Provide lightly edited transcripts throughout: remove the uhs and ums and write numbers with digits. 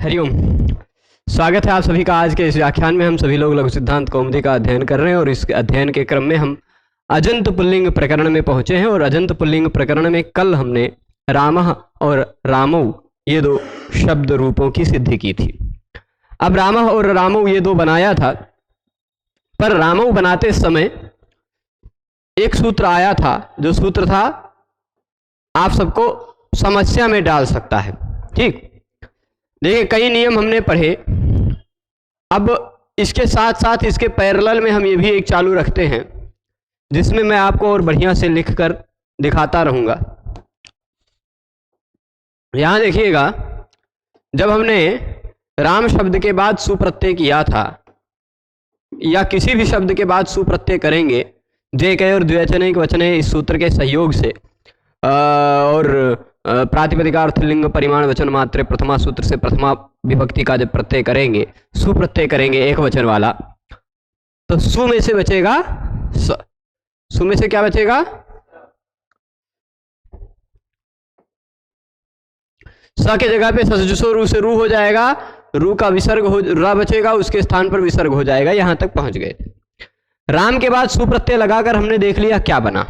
हरिओम। स्वागत है आप सभी का। आज के इस व्याख्यान में हम सभी लोग लघु सिद्धांत कौमुदी का अध्ययन कर रहे हैं और इस अध्ययन के क्रम में हम अजंत पुल्लिंग प्रकरण में पहुंचे हैं। और अजंत पुल्लिंग प्रकरण में कल हमने रामः और रामौ ये दो शब्द रूपों की सिद्धि की थी। अब रामः और रामौ ये दो बनाया था, पर रामौ बनाते समय एक सूत्र आया था, जो सूत्र था आप सबको समस्या में डाल सकता है। ठीक, देखिए कई नियम हमने पढ़े। अब इसके साथ साथ इसके पैरेलल में हम ये भी एक चालू रखते हैं, जिसमें मैं आपको और बढ़िया से लिख कर दिखाता रहूंगा। यहां देखिएगा, जब हमने राम शब्द के बाद सुप्रत्यय किया था, या किसी भी शब्द के बाद सुप्रत्यय करेंगे, जेकय और द्विवचनिक वचने इस सूत्र के सहयोग से और प्रातिपदिका अर्थलिंग परिमाण वचन मात्र प्रथमा सूत्र से प्रथमा विभक्ति का जब प्रत्यय करेंगे, सुप्रत्यय करेंगे एक वचन वाला, तो सु में से बचेगा स। सु में से क्या बचेगा? स के जगह पे ससजुसो रू से रू हो जाएगा, रू का विसर्ग हो रा बचेगा, उसके स्थान पर विसर्ग हो जाएगा। यहां तक पहुंच गए। राम के बाद सुप्रत्यय लगाकर हमने देख लिया क्या बना।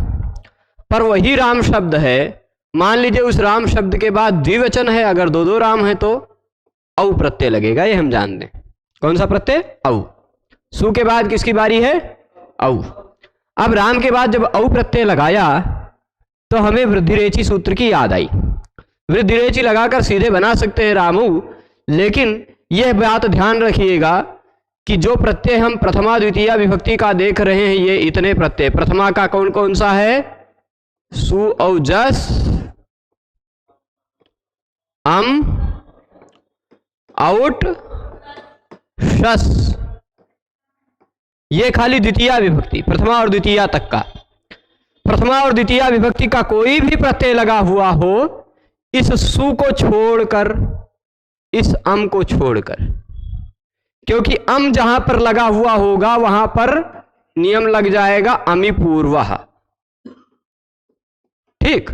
पर वही राम शब्द है, मान लीजिए उस राम शब्द के बाद द्विवचन है, अगर दो दो राम है तो औ प्रत्यय लगेगा, ये हम जान दें। कौन सा प्रत्यय? औ। सु के बाद किसकी बारी है? औ। अब राम के बाद जब औ प्रत्यय लगाया तो हमें वृद्धिरेचि सूत्र की याद आई। वृद्धिरेचि लगाकर सीधे बना सकते हैं रामौ, लेकिन यह बात ध्यान रखिएगा कि जो प्रत्यय हम प्रथमा द्वितीय विभक्ति का देख रहे हैं, ये इतने प्रत्यय प्रथमा का कौन कौन सा है? सु औ जस अम आउट शस, ये खाली द्वितीय विभक्ति, प्रथमा और द्वितीय तक का। प्रथमा और द्वितीय विभक्ति का कोई भी प्रत्यय लगा हुआ हो, इस सु को छोड़कर, इस अम को छोड़कर, क्योंकि अम जहां पर लगा हुआ होगा वहां पर नियम लग जाएगा अमि पूर्वः। ठीक,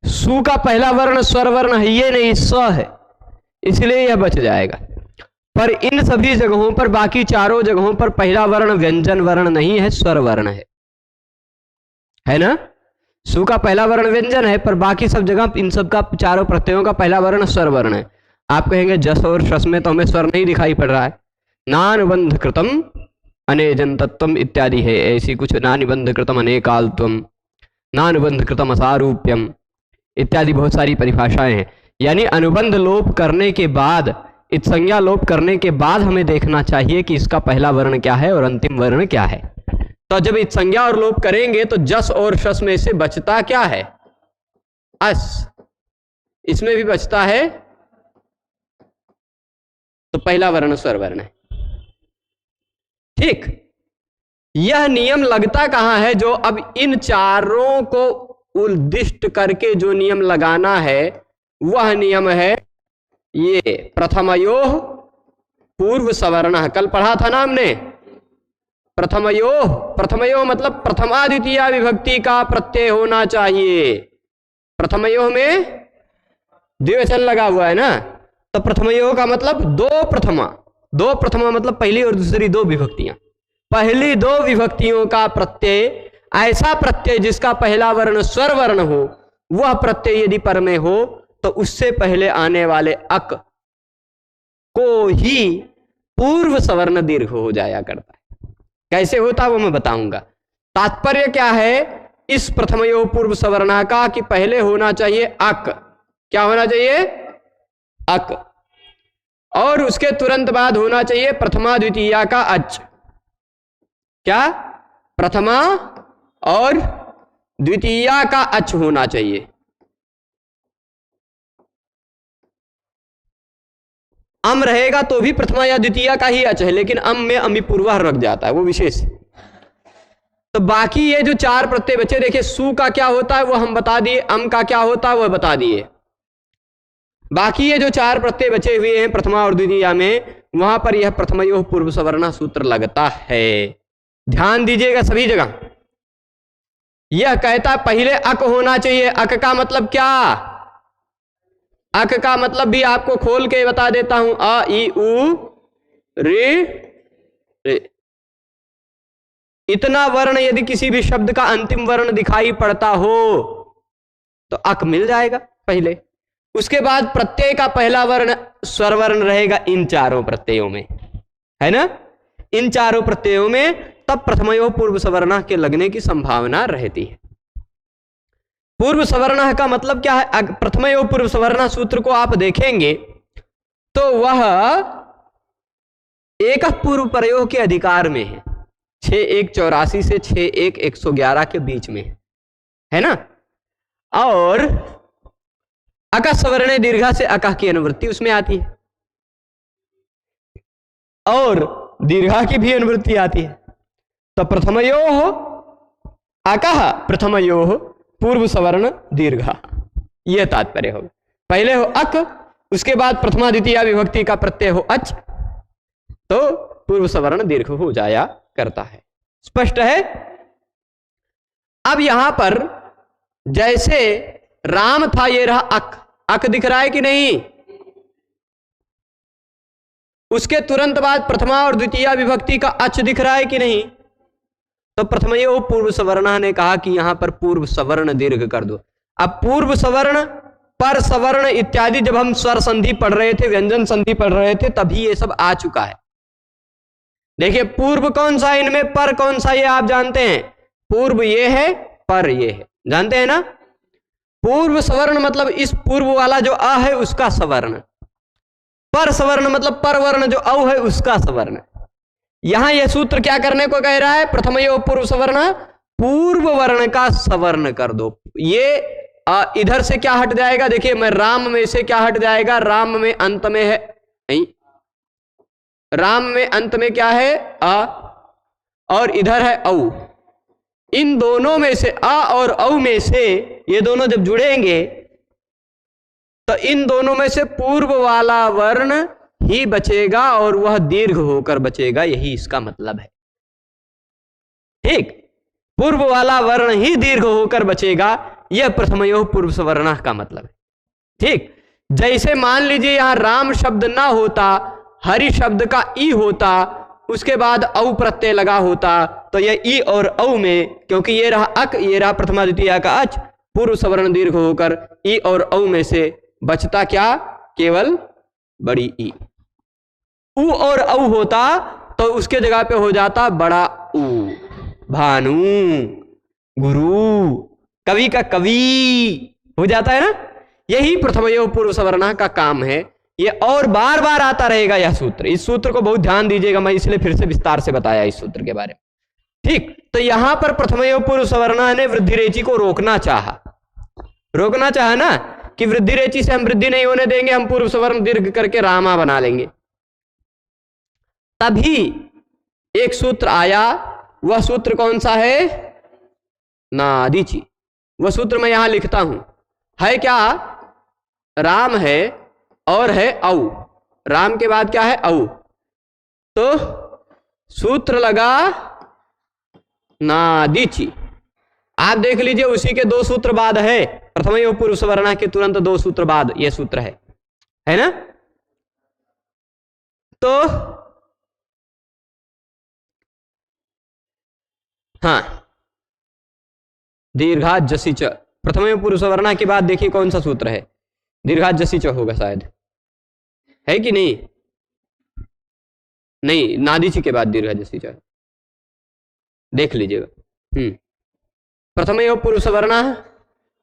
सु का पहला वर्ण स्वर वर्ण है, ये नहीं स है, इसलिए यह बच जाएगा। पर इन सभी जगहों पर, बाकी चारों जगहों पर पहला वर्ण व्यंजन वर्ण नहीं है, स्वर वर्ण है ना। सु का पहला वर्ण व्यंजन है, पर बाकी सब जगह इन सब का, चारों प्रत्ययों का पहला वर्ण स्वर वर्ण है। आप कहेंगे जस और शस में तो हमें स्वर नहीं दिखाई पड़ रहा है। नानुबंध कृतम अनेजन तत्वम इत्यादि है, ऐसी कुछ, नानिबंध कृतम अनेकालत्वम, नानुबंध कृतम असारूप्यम इत्यादि बहुत सारी परिभाषाएं हैं। यानी अनुबंध लोप करने के बाद, इत्संज्ञा लोप करने के बाद हमें देखना चाहिए कि इसका पहला वर्ण क्या है और अंतिम वर्ण क्या है। तो जब इत्संज्ञा और लोप करेंगे तो जस और शस में से बचता क्या है? अस। इसमें भी बचता है, तो पहला वर्ण स्वर वर्ण है। ठीक, यह नियम लगता कहां है? जो अब इन चारों को उद्दिष्ट करके जो नियम लगाना है, वह नियम है ये प्रथमयोः पूर्व सवर्ण। कल पढ़ा था ना हमने, प्रथमयोः। प्रथमयोः मतलब प्रथमा द्वितीय विभक्ति का प्रत्यय होना चाहिए। प्रथमयोः में द्विवचन लगा हुआ है ना, तो प्रथमयोः का मतलब दो प्रथमा। दो प्रथमा मतलब पहली और दूसरी दो विभक्तियां। पहली दो विभक्तियों का प्रत्यय, ऐसा प्रत्यय जिसका पहला वर्ण स्वर वर्ण हो, वह प्रत्यय यदि पर में हो तो उससे पहले आने वाले अक को ही पूर्व सवर्ण दीर्घ हो जाया करता है। कैसे होता वो मैं बताऊंगा। तात्पर्य क्या है इस प्रथमयोः पूर्व सवर्णा का? कि पहले होना चाहिए अक। क्या होना चाहिए? अक। और उसके तुरंत बाद होना चाहिए प्रथमा द्वितीया का अच। क्या? प्रथमा और द्वितीया का अच होना चाहिए। अम रहेगा तो भी प्रथमा या द्वितीया का ही अच है, लेकिन अम में अमि पूर्वः रख जाता है, वो विशेष। तो बाकी ये जो चार प्रत्यय बचे, देखिए सु का क्या होता है वो हम बता दिए, अम का क्या होता है वह बता दिए। बाकी ये जो चार प्रत्यय बचे हुए हैं प्रथमा और द्वितीया में, वहां पर यह प्रथमयोः पूर्व सवर्णा सूत्र लगता है। ध्यान दीजिएगा सभी जगह। यह कहता पहले अक होना चाहिए। अक का मतलब क्या? अक का मतलब भी आपको खोल के बता देता हूं, अ ई उ रे रे। इतना वर्ण यदि किसी भी शब्द का अंतिम वर्ण दिखाई पड़ता हो तो अक मिल जाएगा पहले। उसके बाद प्रत्यय का पहला वर्ण स्वर वर्ण रहेगा इन चारों प्रत्ययों में, है ना, इन चारों प्रत्ययों में, तब प्रथमयो पूर्व सवर्ण के लगने की संभावना रहती है। पूर्व सवर्ण का मतलब क्या है? प्रथमयो पूर्व सवर्ण सूत्र को आप देखेंगे तो वह एक पूर्व प्रयोग के अधिकार में है, 6-1-84 से 6-1-111 के बीच में है ना। और अका सवर्ण दीर्घा से अका की अनुवृत्ति उसमें आती है और दीर्घा की भी अनुवृत्ति आती है। तो प्रथमयोः अकः प्रथमयोः पूर्व सवर्ण दीर्घा, यह तात्पर्य होगा। पहले हो अक, उसके बाद प्रथमा द्वितीय विभक्ति का प्रत्यय हो अच, तो पूर्व सवर्ण दीर्घ हो जाया करता है। स्पष्ट है? अब यहां पर जैसे राम था, ये रहा अक, अक दिख रहा है कि नहीं? उसके तुरंत बाद प्रथमा और द्वितीय विभक्ति का अच दिख रहा है कि नहीं? तो प्रथमयो पूर्व सवर्ण ने कहा कि यहां पर पूर्व सवर्ण दीर्घ कर दो। अब पूर्व सवर्ण, पर सवर्ण इत्यादि जब हम स्वर संधि पढ़ रहे थे, व्यंजन संधि पढ़ रहे थे, तभी ये सब आ चुका है। देखिए पूर्व कौन सा है इनमें, पर कौन सा, ये आप जानते हैं। पूर्व ये है, पर ये है, जानते हैं ना। पूर्व सवर्ण मतलब इस पूर्व वाला जो अ है उसका सवर्ण, पर सवर्ण मतलब पर वर्ण जो औ है उसका सवर्ण। यहां यह सूत्र क्या करने को कह रहा है? प्रथमयो पूर्व सवर्ण, पूर्व वर्ण का सवर्ण कर दो। ये इधर से क्या हट जाएगा? देखिए मैं राम में से क्या हट जाएगा? राम में अंत में है नहीं, राम में अंत में क्या है? अ, और इधर है औ। इन दोनों में से, अ और औ में से, ये दोनों जब जुड़ेंगे तो इन दोनों में से पूर्व वाला वर्ण ही बचेगा और वह दीर्घ होकर बचेगा, यही इसका मतलब है। ठीक, पूर्व वाला वर्ण ही दीर्घ होकर बचेगा, यह प्रथमयो पूर्व सवर्ण का मतलब है। ठीक, जैसे मान लीजिए यहां राम शब्द ना होता, हरि शब्द का ई होता, उसके बाद औ प्रत्यय लगा होता, तो यह ई और औ में, क्योंकि ये रहा अक, ये रहा प्रथमा द्वितीय का अच, पूर्व सवर्ण दीर्घ होकर ई और औ में से बचता क्या? केवल बड़ी ई। उ और औ होता तो उसके जगह पे हो जाता बड़ा ऊ। भानु, गुरु, कवि का कवि हो जाता है ना। यही प्रथमयो पूर्व सवर्ण का काम है। ये और बार बार आता रहेगा यह सूत्र। इस सूत्र को बहुत ध्यान दीजिएगा, मैं इसलिए फिर से विस्तार से बताया इस सूत्र के बारे में। ठीक, तो यहां पर प्रथमयो पूर्व सवर्ण ने वृद्धि रेचि को रोकना चाहा ना, कि वृद्धि रेचि से हम वृद्धि नहीं होने देंगे, हम पूर्व सवर्ण दीर्घ करके रामा बना लेंगे। तभी एक सूत्र आया, वह सूत्र कौन सा है? नादीची। वह सूत्र मैं यहां लिखता हूं, है क्या? राम है और है औ, राम के बाद क्या है? औ। तो सूत्र लगा नादीची। आप देख लीजिए उसी के दो सूत्र बाद है, प्रथमयो पूर्व सवर्ण के तुरंत दो सूत्र बाद यह सूत्र है ना। तो हाँ, दीर्घा जसी च, प्रथमयो पूर्व सवर्ण के बाद देखिए कौन सा सूत्र है? दीर्घा जसी च होगा शायद, है कि नहीं? नहीं, नादीची के बाद दीर्घा जसी च, देख लीजिएगा। प्रथमयो पूर्व सवर्ण,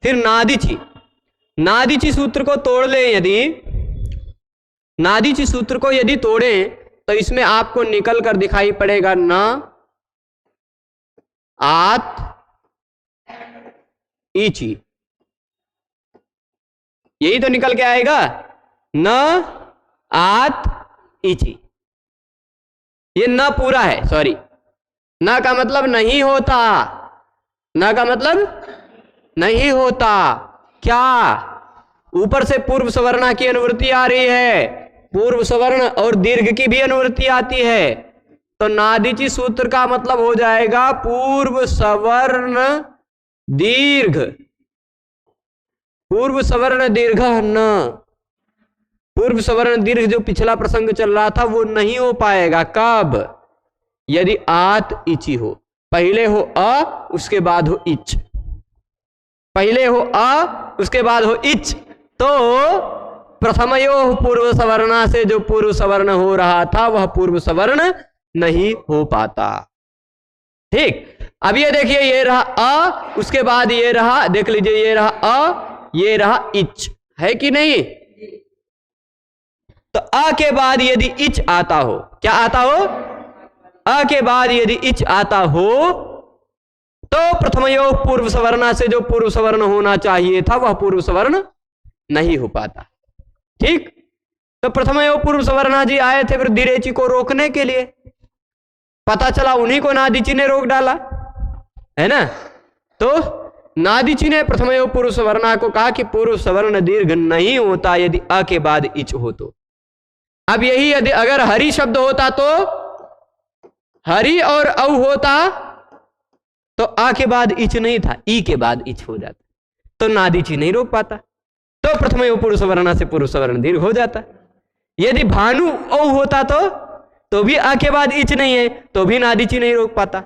फिर नादीची। नादीची सूत्र को तोड़ लें यदि, नादीची सूत्र को यदि तोड़ें तो इसमें आपको निकल कर दिखाई पड़ेगा न आत ईची, यही तो निकल के आएगा, न आत ईची। ये न पूरा है, सॉरी, न का मतलब नहीं होता, न का मतलब नहीं होता। क्या? ऊपर से पूर्व सवर्ण की अनुवृत्ति आ रही है, पूर्व सवर्ण और दीर्घ की भी अनुवृत्ति आती है, तो नादीची सूत्र का मतलब हो जाएगा पूर्व सवर्ण दीर्घ, पूर्व सवर्ण दीर्घ न, पूर्व सवर्ण दीर्घ जो पिछला प्रसंग चल रहा था वो नहीं हो पाएगा। कब? यदि आत इची हो, पहले हो अ उसके बाद हो इच, पहले हो अ उसके बाद हो इच, तो प्रथमयो पूर्व सवर्णा से जो पूर्व सवर्ण हो रहा था वह पूर्व सवर्ण नहीं हो पाता। ठीक, अब ये देखिए, ये रहा अ, उसके बाद ये रहा, देख लीजिए, ये रहा अ, ये रहा इच, है कि नहीं? तो अ के बाद यदि इच आता हो, क्या आता हो? अ के बाद यदि इच आता हो तो प्रथमयो पूर्व सवर्णा से जो पूर्व सवर्ण होना चाहिए था वह पूर्व सवर्ण नहीं हो पाता। ठीक, तो प्रथमयो पूर्व सवर्णा जी आए थे वृद्धि रेचि को रोकने के लिए, पता चला उन्हीं को नादिची ने रोक डाला, है ना। तो नादिची ने प्रथमयो पूर्व सवर्णा को कहा कि पूर्व सवर्ण दीर्घ नहीं होता यदि अ के बाद इच हो तो। अब यही यदि अगर हरि शब्द होता तो हरि और औ होता तो आ के बाद इच नहीं था, ई के बाद इच हो जाता, तो नादिची नहीं रोक पाता, तो प्रथमयो पूर्व सवर्णा से पूर्व सवर्ण दीर्घ हो जाता। यदि भानु औ होता तो भी आ के बाद इच नहीं है, तो भी नादिची नहीं रोक पाता।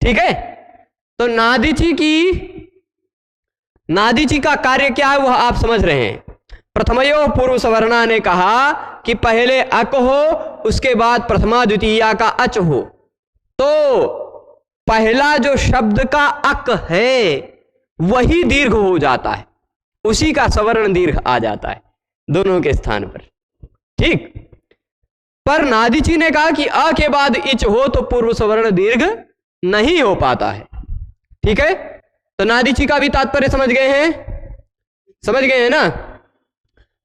ठीक है, तो नादिची का कार्य क्या है वह आप समझ रहे हैं। प्रथमयो पूर्व सवर्णा ने कहा कि पहले अक हो उसके बाद प्रथमा द्वितीया का अच हो, तो पहला जो शब्द का अक है वही दीर्घ हो जाता है, उसी का सवर्ण दीर्घ आ जाता है दोनों के स्थान पर। ठीक, पर नादिची ने कहा कि अ के बाद इच हो तो पूर्व सवर्ण दीर्घ नहीं हो पाता है। ठीक है, तो नादिची का भी तात्पर्य समझ गए हैं, समझ गए हैं ना।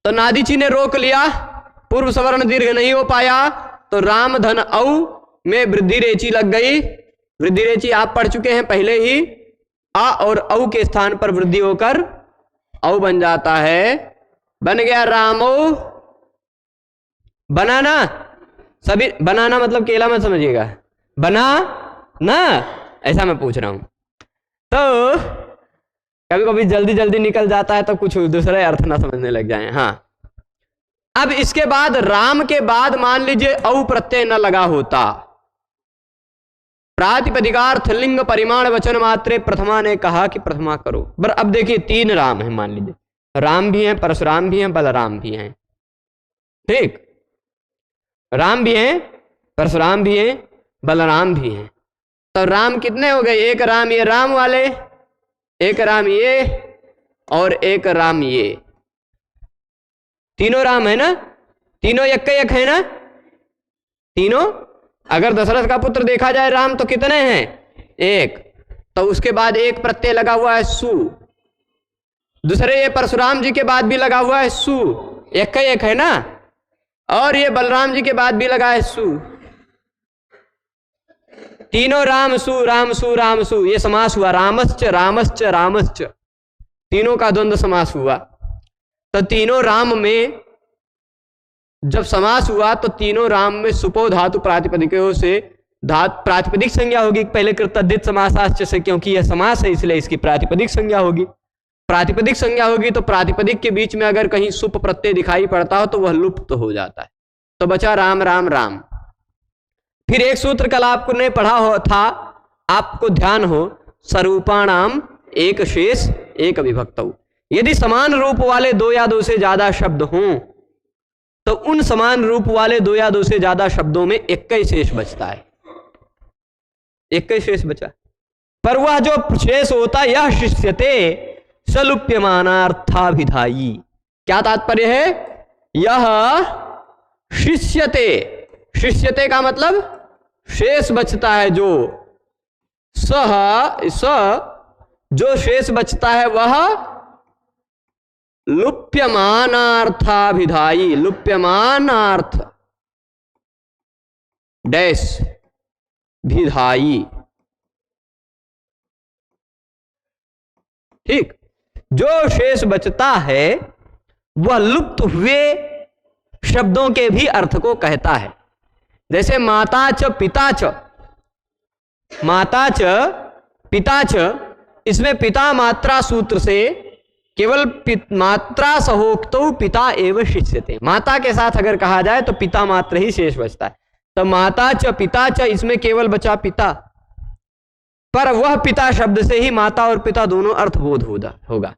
तो नादिची ने रोक लिया, पूर्व सवर्ण दीर्घ नहीं हो पाया, तो राम धन औ में वृद्धि रेचि लग गई। वृद्धि रेचि आप पढ़ चुके हैं पहले ही, आ और औ के स्थान पर वृद्धि होकर औ बन जाता है, बन गया रामो। बनाना, सभी बनाना मतलब केला मत समझिएगा, बना ना, ऐसा मैं पूछ रहा हूं। तो कभी कभी जल्दी जल्दी निकल जाता है तो कुछ दूसरे अर्थ ना समझने लग जाए। हाँ, अब इसके बाद राम के बाद मान लीजिए औ प्रत्यय न लगा होता, प्रातिपदिकार्थ लिंग परिमाण वचन मात्रे प्रथमा ने कहा कि प्रथमा करो। पर अब देखिए 3 राम है, मान लीजिए राम भी हैं, परशुराम भी हैं, बलराम भी हैं। ठीक, राम भी हैं, परशुराम भी हैं, बलराम भी हैं, तो राम कितने हो गए? एक राम ये राम वाले, एक राम ये और एक राम ये, तीनों राम है ना, तीनों एक एक है ना, तीनों। अगर दशरथ का पुत्र देखा जाए राम तो कितने हैं? एक, तो उसके बाद एक प्रत्यय लगा हुआ है सु, दूसरे ये परशुराम जी के बाद भी लगा हुआ है सु, एक है ना, और ये बलराम जी के बाद भी लगा है सु, तीनों राम सु राम सु राम सु, ये समास हुआ रामश्च रामश्च रामश्च, तीनों का द्वंद्व समास हुआ। तो तीनों राम में जब समास हुआ तो तीनों राम में सुपो धातु प्रातिपदिकों से प्रातिपदिक संज्ञा होगी, पहले कृतद्धित समासाश्च से, क्योंकि यह समास है इसलिए इसकी प्रातिपदिक संज्ञा होगी। प्रातिपदिक संज्ञा होगी तो प्रातिपदिक के बीच में अगर कहीं सुप प्रत्यय दिखाई पड़ता हो तो वह लुप्त हो जाता है, तो बचा राम राम राम। फिर एक सूत्र कल आपने पढ़ा हो था, आपको ध्यान हो, स्वरूपाणाम एक शेष एक विभक्तौ। यदि समान रूप वाले 2 या 2 से ज्यादा शब्द हों तो उन समान रूप वाले 2 या 2 से ज्यादा शब्दों में एक ही शेष बचता है, एक ही शेष बचा। पर वह जो शेष होता है यह शिष्यते सलुप्यमानार्थाभिधायी। क्या तात्पर्य है? यह शिष्यते, शिष्यते का मतलब शेष बचता है, जो शेष बचता है वह लुप्यमानार्थाभिधायी, लुप्यमानार्थ डैश भिधायी। ठीक, जो शेष बचता है वह लुप्त हुए शब्दों के भी अर्थ को कहता है। जैसे माता च पिता च, माता च पिता च, इसमें पिता मात्रा सूत्र से केवल मात्रा सहोक्तो पिता एवं शिष्यते, माता के साथ अगर कहा जाए तो पिता मात्र ही शेष बचता है। तो माता च पिता च, इसमें केवल बचा पिता, पर वह पिता शब्द से ही माता और पिता दोनों अर्थबोध होगा।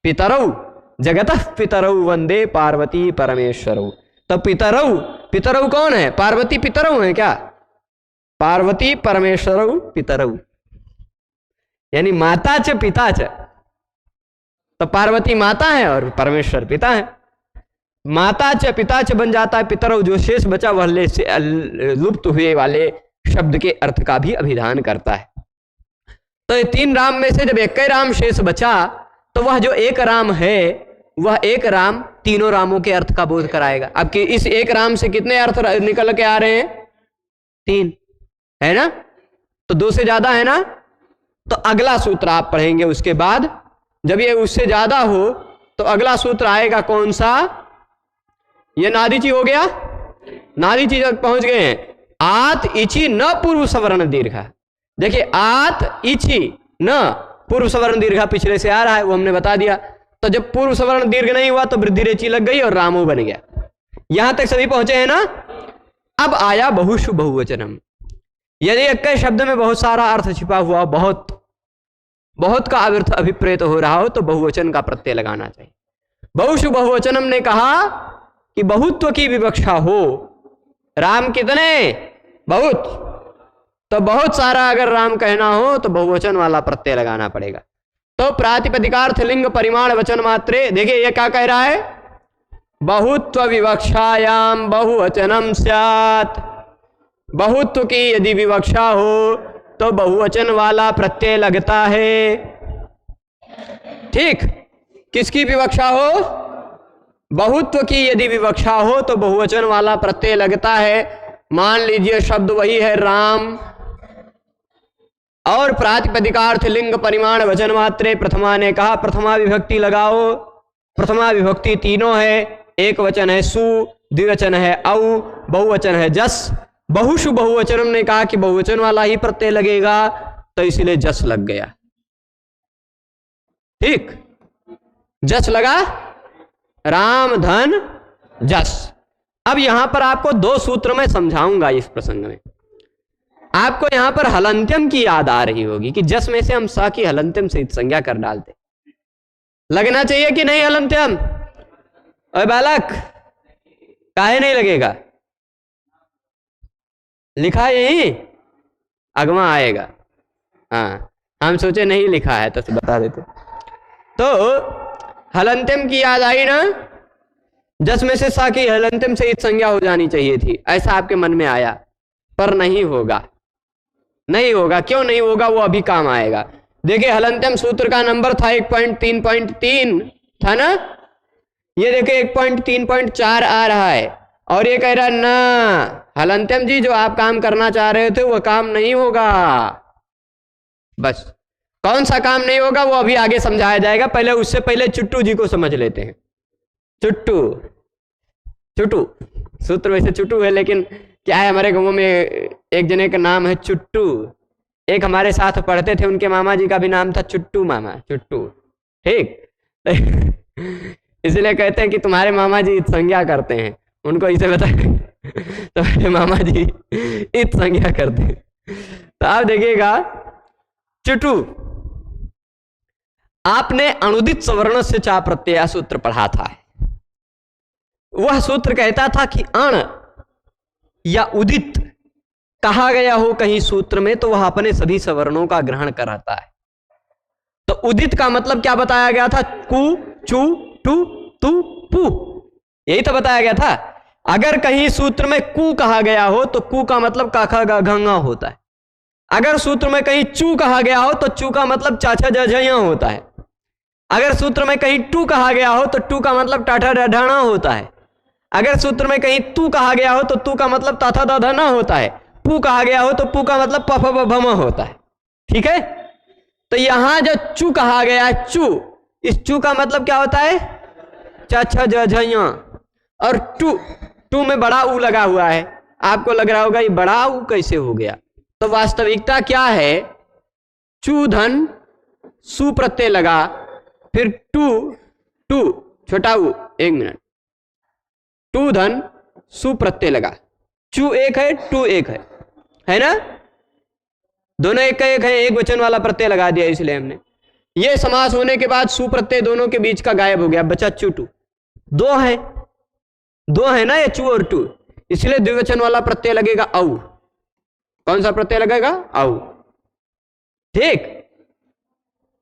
पितरौ जगतः पितरौ वंदे पार्वती परमेश्वरौ। तो पितरौ कौन है? पार्वती पितरौ है क्या? पार्वती परमेश्वरौ पितरौ, यानी माता च पिता च। तो पार्वती माता है और परमेश्वर पिता है। माता च पिता च बन जाता है पितरौ, जो शेष बचा वह लुप्त हुए वाले शब्द के अर्थ का भी अभिधान करता है। तो ये 3 राम में से जब एक ही राम शेष बचा तो वह जो एक राम है वह एक राम तीनों रामों के अर्थ का बोध कराएगा। अब कि इस एक राम से कितने अर्थ निकल के आ रहे हैं? 3 है ना, तो 2 से ज्यादा है ना। तो अगला सूत्र आप पढ़ेंगे उसके बाद, जब ये उससे ज्यादा हो तो अगला सूत्र आएगा कौन सा? ये नादीची हो गया, नादीची तक पहुंच गए हैं। आत इची न पूर्व सवर्ण दीर्घा। देखिए आत इची न पूर्व सवर्ण दीर्घा पिछले से आ रहा है, वो हमने बता दिया। तो जब पूर्व सवर्ण दीर्घ नहीं हुआ तो वृद्धि रेची लग गई और रामो बन गया। यहां तक सभी पहुंचे हैं ना। अब आया बहुषु बहुवचनम। यदि एक शब्द में बहुत सारा अर्थ छिपा हुआ, बहुत का अर्थ अभिप्रेत हो रहा हो तो बहुवचन का प्रत्यय लगाना चाहिए। बहुषु बहुवचनम ने कहा कि बहुत्व की विवक्षा हो। राम कितने? बहुत। तो बहुत सारा अगर राम कहना हो तो बहुवचन वाला प्रत्यय लगाना पड़ेगा। तो प्रातिपदिकार्थ लिंग परिमाण वचन मात्रे, देखिए ये क्या कह रहा है? बहुत्व विवक्षायाम बहुवचनम स्यात्। बहुत्व की यदि विवक्षा हो तो बहुवचन वाला प्रत्यय लगता है। ठीक, किसकी विवक्षा हो? बहुत्व की यदि विवक्षा हो तो बहुवचन वाला प्रत्यय लगता है। मान लीजिए शब्द वही है राम, और प्रातिपदिकार्थ लिंग परिमाण वचन मात्रे प्रथमा ने कहा प्रथमा विभक्ति लगाओ। प्रथमा विभक्ति तीनों है, एक वचन है सु, द्विवचन है औ, बहुवचन है जस। बहुषु बहुवचनम ने कहा कि बहुवचन वाला ही प्रत्यय लगेगा, तो इसलिए जस लग गया। ठीक, जस लगा, राम धन जस। अब यहां पर आपको 2 सूत्र में समझाऊंगा इस प्रसंग में। आपको यहां पर हलंत्यम की याद आ रही होगी कि जस में से हम स की हलंत्यम से संज्ञा कर डालते। लगना चाहिए कि नहीं हलंत्यम? ओए बालक, काहे नहीं लगेगा? लिखा यही अगवा आएगा। हाँ, हम सोचे नहीं लिखा है तो बता देते। तो हलंत्यम की याद आई ना। जस में से सा की हलंत्यम से संज्ञा हो जानी चाहिए थी, ऐसा आपके मन में आया, पर नहीं होगा। नहीं होगा, क्यों नहीं होगा वो अभी काम आएगा। देखिए हलंत्यम सूत्र का नंबर था 1.3.3 था ना। ये देखिए 1.3.4 आ रहा है और ये कह रहा ना हलंत्यम जी जो आप काम करना चाह रहे थे वो काम नहीं होगा। बस कौन सा काम नहीं होगा वो अभी आगे समझाया जाएगा। पहले उससे पहले चुट्टू जी को समझ लेते हैं। चुट्टू सूत्र वैसे चुट्टू है, लेकिन क्या है हमारे गांव में एक जने का नाम है चुट्टू। एक हमारे साथ पढ़ते थे, उनके मामा जी का भी नाम था चुट्टू मामा, चुट्टू। ठीक इसलिए कहते हैं कि तुम्हारे मामा जी इत संज्ञा करते हैं। उनको इसे बता तुम्हारे मामा जी इत संज्ञा करते हैं। तो आप देखिएगा चुट्टू, आपने अनुदित सवर्ण से चा प्रत्यय सूत्र पढ़ा था। वह सूत्र कहता था कि अण या उदित कहा गया हो कहीं सूत्र में तो वह अपने सभी सवर्णों का ग्रहण कराता है। तो उदित का मतलब क्या बताया गया था? कु, चु, टू, तू, पू, यही तो बताया गया था। अगर कहीं सूत्र में कु कहा गया हो तो कु का मतलब काखा गंगा होता है। अगर सूत्र में कहीं चू कहा गया हो तो चू का मतलब चाचा जझया होता है। अगर सूत्र में कहीं टू कहा गया हो तो टू का मतलब टाठा डढ़ाना होता है। अगर सूत्र में कहीं तू कहा गया हो तो तू का मतलब ताथा दाधना होता है। पू कहा गया हो तो पू का मतलब पफ भम होता है। ठीक है, तो यहां जो चू कहा गया है, चू, इस चू का मतलब क्या होता है? चाचा जझया। और टू में बड़ा ऊ लगा हुआ है। आपको लग रहा होगा ये बड़ा ऊ कैसे हो गया? तो वास्तविकता क्या है? चू धन सु प्रत्यय लगा, फिर टू, टू छोटा ऊ, 1 मिनट, टू धन सु प्रत्यय लगा, चू एक है, टू एक है ना, दोनों एक का एक है, एक वचन वाला प्रत्यय लगा दिया इसलिए हमने। ये समास होने के बाद सु प्रत्यय दोनों के बीच का गायब हो गया, बचा चू टू। दो है ना ये चू और टू, इसलिए द्विवचन वाला प्रत्यय लगेगा औ। कौन सा प्रत्यय लगेगा? औ। ठीक,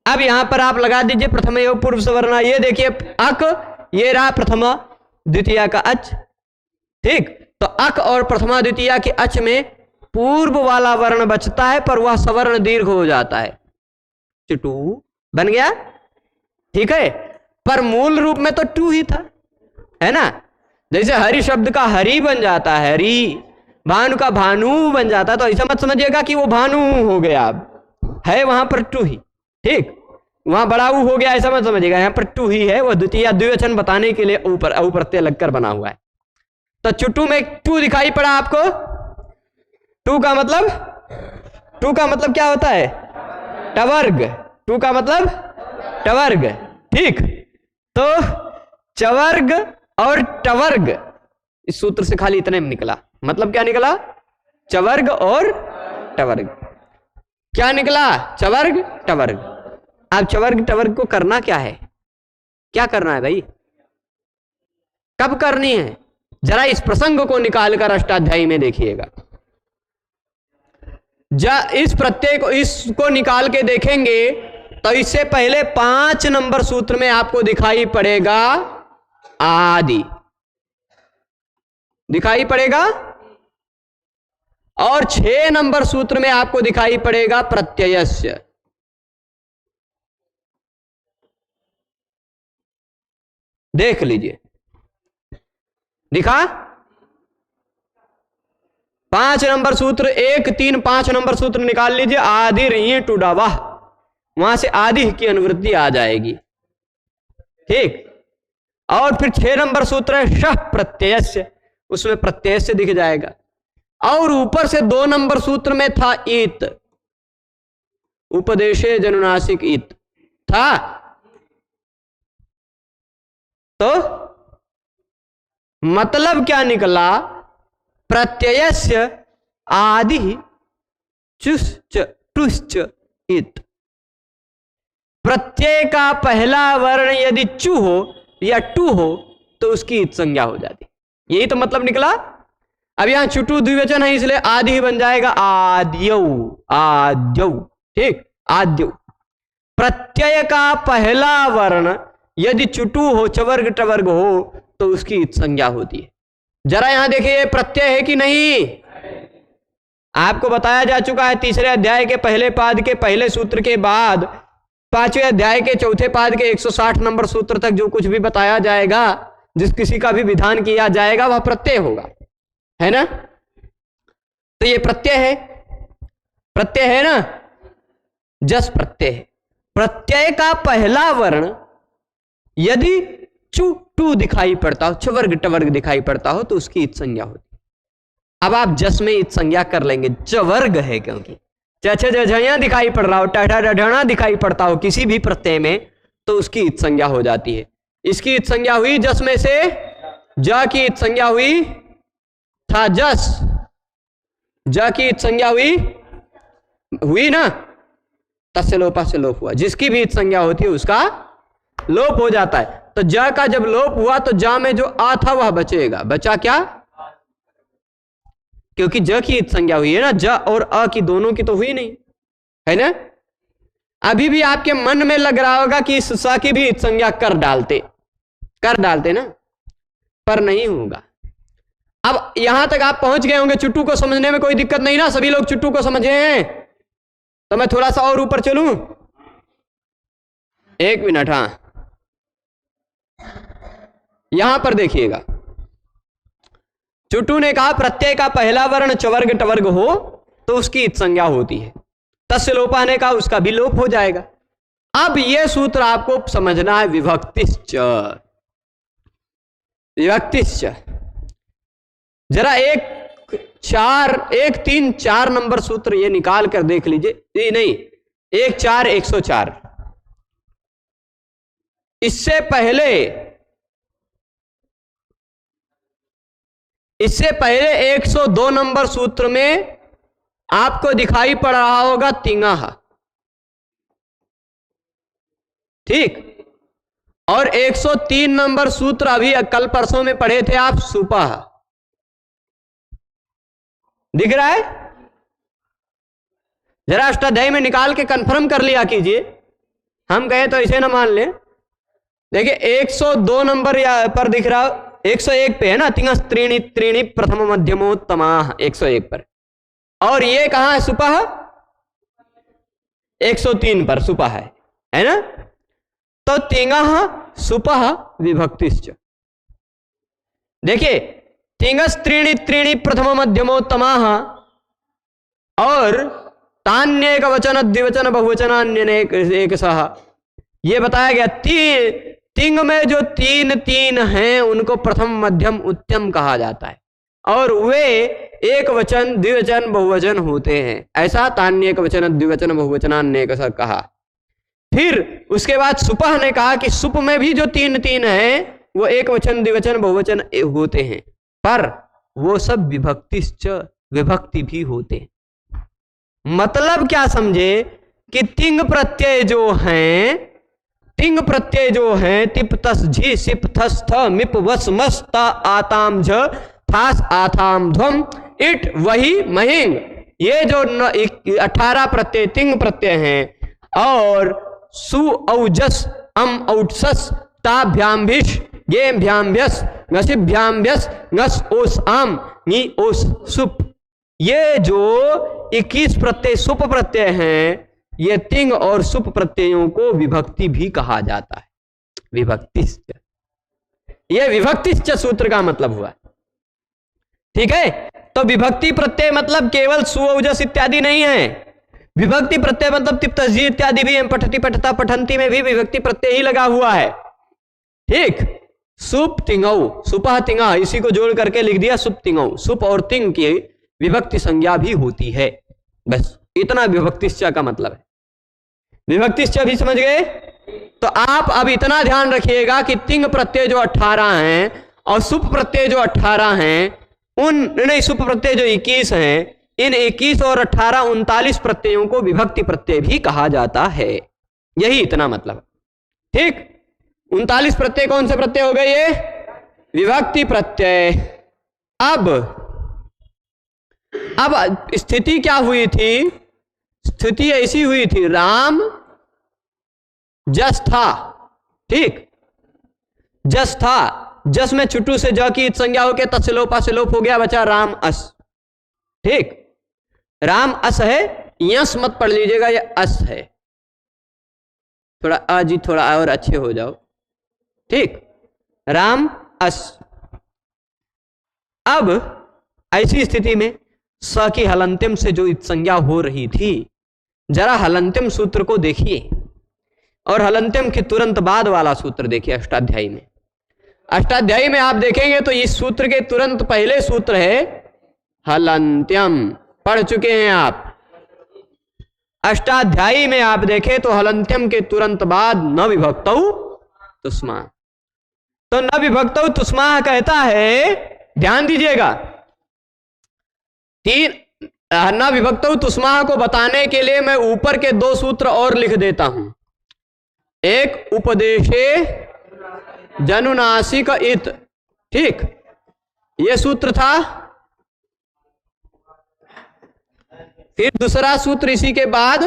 अब यहां पर आप लगा दीजिए प्रथम योग पूर्व सवर्णा। ये देखिए अक, ये रहा प्रथमा द्वितीया का अच। ठीक, तो अक और प्रथमा द्वितीया के अच में पूर्व वाला वर्ण बचता है पर वह सवर्ण दीर्घ हो जाता है, टू बन गया। ठीक है, पर मूल रूप में तो टू ही था, है ना। जैसे हरि शब्द का हरि बन जाता है, हरि, भानु का भानु बन जाता है, तो ऐसा मत समझिएगा कि वो भानु हो गया, अब है वहां पर टू ही। ठीक, वहां बड़ा ऊ हो गया ऐसा मत समझिएगा, यहां पर टू ही है, वो द्वितीय द्विवचन बताने के लिए ऊपर औ प्रत्यय लगकर बना हुआ है। तो चुट्टू में टू दिखाई पड़ा आपको। टू का मतलब क्या होता है? टवर्ग। टू का मतलब टवर्ग। ठीक, तो चवर्ग और टवर्ग, इस सूत्र से खाली इतने में निकला। मतलब क्या निकला? चवर्ग और टवर्ग। क्या निकला? चवर्ग टवर्ग। अब चवर्ग टवर्ग को करना क्या है? क्या करना है भाई? कब करनी है? जरा इस प्रसंग को निकालकर अष्टाध्यायी में देखिएगा। इस प्रत्यय को, इसको निकाल के देखेंगे तो इससे पहले 5 नंबर सूत्र में आपको दिखाई पड़ेगा आदि, दिखाई पड़ेगा, और 6 नंबर सूत्र में आपको दिखाई पड़ेगा प्रत्ययस्य। देख लीजिए, दिखा 5 नंबर सूत्र, 1, 3, 5 नंबर सूत्र निकाल लीजिए। आदि रही टूडावा, वहां से आदि की अनुवृत्ति आ जाएगी। ठीक, और फिर 6 नंबर सूत्र है शह प्रत्ययस्य, उसमें प्रत्ययस्य दिख जाएगा। और ऊपर से 2 नंबर सूत्र में था ईत, उपदेशे जनुनासिक ईत था। तो मतलब क्या निकला? प्रत्ययस्य आदि चुश्च टुश्च इत। प्रत्यय का पहला वर्ण यदि चु हो या टू हो तो उसकी इत संज्ञा हो जाती, यही तो मतलब निकला। अब यहां चुटू द्विवचन है इसलिए आदि ही बन जाएगा, आद्यौ, आद्यौ। ठीक, आद्यौ। प्रत्यय का पहला वर्ण यदि चुटू हो, चवर्ग टवर्ग हो तो उसकी इत संज्ञा होती है। जरा यहां देखिए, प्रत्यय है कि नहीं? आपको बताया जा चुका है तीसरे अध्याय के पहले पाद के पहले सूत्र के बाद 5वें अध्याय के चौथे पाद के 160 नंबर सूत्र तक जो कुछ भी बताया जाएगा, जिस किसी का भी विधान किया जाएगा, वह प्रत्यय होगा, है ना। तो ये प्रत्यय है, प्रत्यय है ना, जस प्रत्यय है। प्रत्यय का पहला वर्ण यदि चु टू दिखाई पड़ता हो, चवर्ग टवर्ग दिखाई पड़ता हो तो उसकी इत संज्ञा होती। अब आप जस में इत संज्ञा कर लेंगे, चवर्ग है क्योंकि चछया दिखाई पड़ रहा हो, टाठा डढ़ा दिखाई पड़ता हो किसी भी प्रत्यय में तो उसकी इत संज्ञा हो जाती है। इसकी इत संज्ञा हुई जस में से, ज की इत संज्ञा हुई था जस, ज की इत संज्ञा हुई ना, तस्य लोपा से लोप हुआ। जिसकी भी इत संज्ञा होती है उसका लोप हो जाता है। तो ज का जब लोप हुआ तो जा में जो आ था वह बचेगा। बचा क्या? क्योंकि ज की इत संज्ञा हुई है ना, ज और अ की दोनों की तो हुई नहीं, है ना। अभी भी आपके मन में लग रहा होगा कि इस स की भी इत संज्ञा कर डालते ना, पर नहीं होगा। अब यहां तक आप पहुंच गए होंगे, चुट्टू को समझने में कोई दिक्कत नहीं ना, सभी लोग चुट्टू को समझे हैं। तो मैं थोड़ा सा और ऊपर चलूं, 1 मिनट। हाँ, यहां पर देखिएगा, चुट्टू ने कहा प्रत्यय का पहला वर्ण चवर्ग टवर्ग हो तो उसकी इत संज्ञा होती है। तस्य लोपा ने कहा उसका भी लोप हो जाएगा। अब यह सूत्र आपको समझना है विभक्तिश्च, विभक्तिश्च। जरा 1, 3, 4 नंबर सूत्र ये निकाल कर देख लीजिए। नहीं, 1, 4, 104। इससे पहले 102 नंबर सूत्र में आपको दिखाई पड़ रहा होगा तिंगाह, ठीक। और 103 नंबर सूत्र अभी कल परसों में पढ़े थे आप, सुपह। दिख रहा है? जरा अष्टाध्यायी में निकाल के कंफर्म कर लिया कीजिए, हम कहें तो इसे ना मान लें। देखिए 102 नंबर पर दिख रहा, 101 पे है ना, तिंगस त्रीणि त्रीणि प्रथम मध्यमोत्तमाः 101 पर। और ये कहां है सुपह? 103 पर सुपह है ना। तो तिंगः सुपः विभक्तिश्च। देखिए तिंगस त्रीणि त्रीणि प्रथम मध्यमोत्तमाः और तान्येक वचन द्विवचन बहुवचनान्यनेक एकशः, ये बताया गया। तिंग में जो तीन तीन हैं उनको प्रथम मध्यम उत्तम कहा जाता है, और वे एक वचन द्विवचन बहुवचन होते हैं, ऐसा तान्येक वचन द्विवचन बहुवचनान्येकशः कहा। फिर उसके बाद सुपह ने कहा कि सुप में भी जो तीन तीन हैं वो एक वचन द्विवचन बहुवचन होते हैं, पर वो सब विभक्ति भी होते हैं। मतलब क्या समझे कि तिंग प्रत्यय जो हैं तिप तस झी सिप थस थ मिप वस मस ता आताम झ थास आथाम ध्वम इट वही महिंग, ये जो 18 प्रत्यय तिंग प्रत्यय हैं, और सु औजस अम औटसस ताभ्याम्भिष गेभ्याम्भ्यस ngसिभ्याम्भ्यस ngस ओस आम नी ओस सुप, ये जो 21 प्रत्यय सुप प्रत्यय हैं, ये तिंग और सुप प्रत्ययों को विभक्ति भी कहा जाता है। विभक्तिश्च, ये विभक्तिश्च सूत्र का मतलब हुआ, ठीक है। तो विभक्ति प्रत्यय मतलब केवल सुऔजस इत्यादि नहीं है। विभक्ति प्रत्यय मतलब तिप्तजी इत्यादि भी, पठति पठता पठंती में भी विभक्ति प्रत्यय ही लगा हुआ है, ठीक। सुप तिंगौ, सुपह तिंगा, इसी को जोड़ करके लिख दिया सुप तिंगौ। सुप और तिंग की विभक्ति संज्ञा भी होती है, बस इतना विभक्तिश्च का मतलब है। विभक्तिश्च भी समझ गए? तो आप अब इतना ध्यान रखिएगा कि तिंग प्रत्यय जो 18 हैं और सुप प्रत्यय जो 18 हैं, सुप प्रत्यय जो 21 हैं, इन 21 और 18 39 प्रत्ययों को विभक्ति प्रत्यय भी कहा जाता है। यही इतना मतलब, ठीक। 39 प्रत्यय कौन से प्रत्यय हो गए? ये विभक्ति प्रत्यय। अब स्थिति क्या हुई थी? स्थिति ऐसी हुई थी, राम जस था, ठीक। जस था, जस में छुट्टू से ज की संज्ञा होके तत्सलोपा से लोप हो गया, बचा राम अस, ठीक। राम अस है, यस मत पढ़ लीजिएगा, ये अस है। थोड़ा अजी थोड़ा और अच्छे हो जाओ, ठीक। राम अस। अब ऐसी स्थिति में स की हलंत्यम से जो संज्ञा हो रही थी, जरा हलंत्यम सूत्र को देखिए और हलंत्यम के तुरंत बाद वाला सूत्र देखिए अष्टाध्यायी में। अष्टाध्यायी में आप देखेंगे तो इस सूत्र के तुरंत पहले सूत्र है हलंत्यम, पढ़ चुके हैं आप। अष्टाध्यायी में आप देखें तो हलंत्यम के तुरंत बाद न विभक्तौ तुष्मा, तो न विभक्तौ तुष्मा कहता है, ध्यान दीजिएगा, न विभक्तौ तुष्मा को बताने के लिए मैं ऊपर के 2 सूत्र और लिख देता हूं। एक उपदेशे जनुनासिक इत, ठीक, ये सूत्र था। फिर दूसरा सूत्र इसी के बाद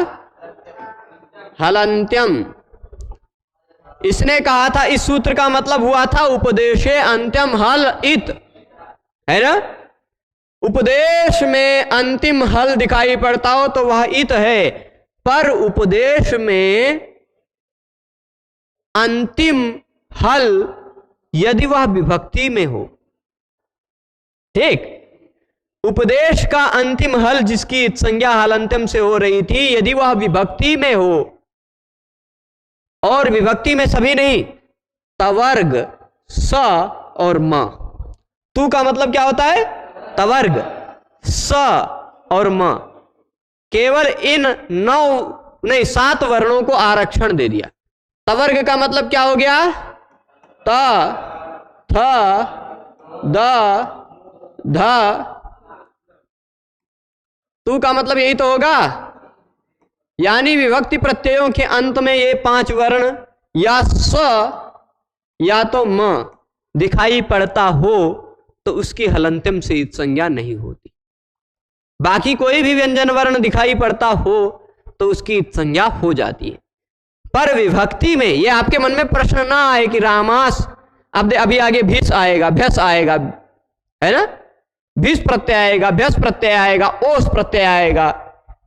हलंत्यम। इसने कहा था, इस सूत्र का मतलब हुआ था उपदेशे अंत्यम हल इत, है ना। उपदेश में अंतिम हल दिखाई पड़ता हो तो वह इत है, पर उपदेश में अंतिम हल यदि वह विभक्ति में हो, ठीक। उपदेश का अंतिम हल जिसकी संज्ञा हलंत्यम से हो रही थी, यदि वह विभक्ति में हो, और विभक्ति में सभी नहीं, तवर्ग स और म। तू का मतलब क्या होता है? तवर्ग, स और म, केवल इन 7 वर्णों को आरक्षण दे दिया। तवर्ग का मतलब क्या हो गया? त, थ, द, ध। तू का मतलब यही तो होगा। यानी विभक्ति प्रत्ययों के अंत में ये 5 वर्ण या स या तो म दिखाई पड़ता हो तो उसकी हलंत्यम से इत संज्ञा नहीं होती। बाकी कोई भी व्यंजन वर्ण दिखाई पड़ता हो तो उसकी इत संज्ञा हो जाती है। पर विभक्ति में ये आपके मन में प्रश्न ना आए कि रामास, अब अभी आगे भीष आएगा, भ्यस आएगा, है ना, भीष प्रत्यय आएगा, भ्यस प्रत्यय आएगा, ओस प्रत्यय आएगा,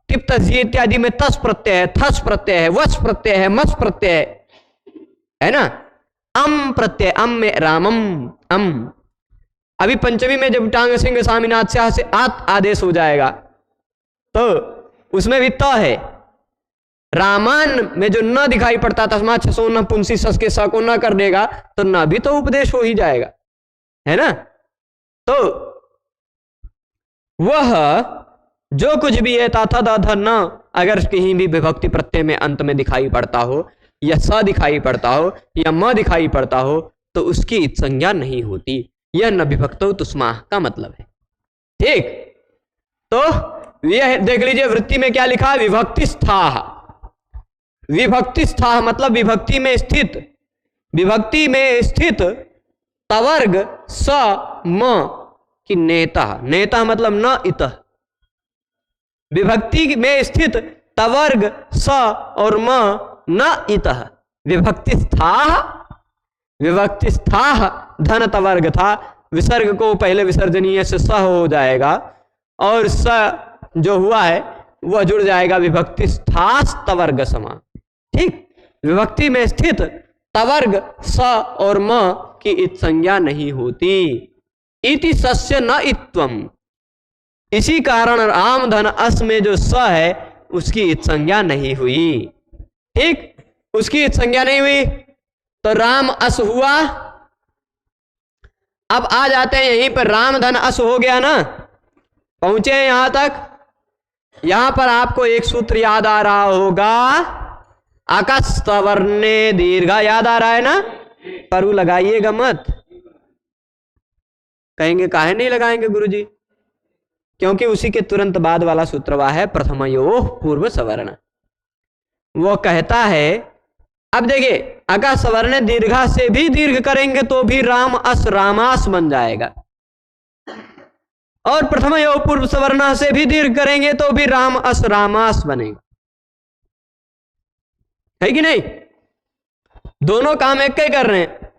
टिप तजी इत्यादि में तस प्रत्यय है, थस प्रत्यय है, वस प्रत्यय है, मस प्रत्यय है ना, अम प्रत्यय, अम में रामम, अम। अभी पंचमी में जब टांग सिंह स्वामीनाथ से आत आदेश हो जाएगा तो उसमें भी त है। रामान में जो न दिखाई पड़ता तस्मात् छसो न पुंसी सस के स को न कर देगा तो न भी तो उपदेश हो ही जाएगा, है ना। तो वह जो कुछ भी है ता था दा था न अगर कहीं भी विभक्ति प्रत्यय में अंत में दिखाई पड़ता हो या स दिखाई पड़ता हो या म दिखाई पड़ता हो तो उसकी इत संज्ञा नहीं होती। यह न विभक्तो तुस्माह का मतलब है। ठीक, तो यह देख लीजिए वृत्ति में क्या लिखा है, विभक्ति स्थाह। विभक्ति स्थाह मतलब विभक्ति में स्थित, विभक्ति में स्थित तवर्ग स म की नेता, नेता मतलब न इतः। विभक्ति में स्थित तवर्ग स और म न इतः। विभक्ति स्थाह, विभक्ति स्थाह धन तवर्ग था, विसर्ग को पहले विसर्जनीय से स हो जाएगा और स जो हुआ है वह जुड़ जाएगा विभक्ति स्थास तवर्ग समा। ठीक, विभक्ति में स्थित तवर्ग स और म की इत संज्ञा नहीं होती। इति सस्य न इत्वम, इसी कारण राम धन अस में जो स है उसकी इत संज्ञा नहीं हुई। ठीक, उसकी इत संज्ञा नहीं हुई तो राम अस हुआ। अब आ जाते हैं यहीं पर, राम धन अस हो गया ना, पहुंचे हैं यहां तक। यहां पर आपको एक सूत्र याद आ रहा होगा, अकस्तवर्णे दीर्घा, याद आ रहा है ना, परु लगाइएगा मत। कहेंगे काहे नहीं लगाएंगे गुरुजी? क्योंकि उसी के तुरंत बाद वाला सूत्र वह है प्रथमयोः पूर्व सवर्ण। वो कहता है, अब देखिए अका सवर्ण दीर्घा से भी दीर्घ करेंगे तो भी राम अस रामास बन जाएगा, और प्रथमयोः पूर्व सवर्ण से भी दीर्घ करेंगे तो भी राम अस रामास बनेगा, है कि नहीं? दोनों काम एक ही कर रहे हैं।